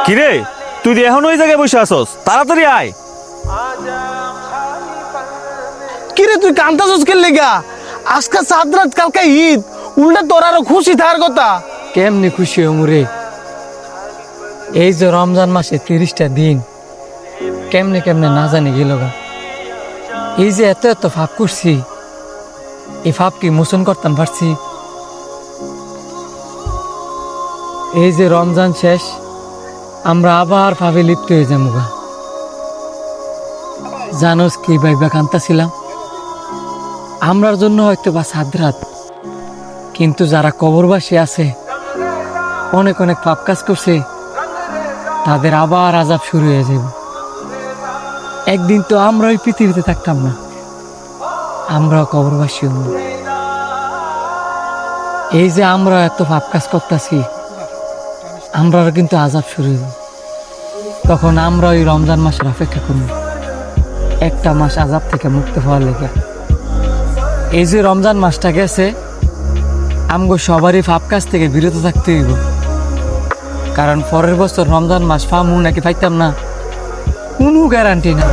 কিরে তুই এখন ওই জায়গায় বসে আসস, তাড়াতাড়ি আয়। কিরে তুই কান্তাছস কে লেগা? আজকে সাত রাত, কালকে ঈদ, উল্টা তোর আরো খুশি থাকার কথা। কেমনি খুশি হমরে? এই যে রমজান মাসে 30টা দিন কেমনে কেমনে না জানি গেল গা। এই যে এত এত ফাপ করছি, এই ফাপ কি মোচন করতাম পারছি? এই যে রমজান শেষ, আমরা আবার ফাপে লিপ্ত হয়ে যাবো গা। জানোস কি ভাইবা কান্তাছিলাম? আমরার জন্য হয়তো বা সাত রাত, কিন্তু যারা কবরবাসী আছে, অনেক অনেক পাপ কাজ করছে, তাদের আবার আযাব শুরু হয়ে যাবে। একদিন তো আমরা ওই পৃথিবীতে থাকতাম না, আমরাও কবরবাসী হব। এই যে আমরা এত পাপ কাজ করতেছি, আমরাও কিন্তু আযাব শুরু হইব। তখন আমরা ওই রমজান মাসের অপেক্ষা করব, একটা মাস আযাব থেকে মুক্ত হওয়ার লেগে। এই যে রমজান মাসটা গেছে, আমগো সবারই পাপ কাজ থেকে বিরত থাকতে হইব, কারণ পরের বছর রমজান মাস পামু নাকি পাইতাম না কোনো গ্যারান্টি না।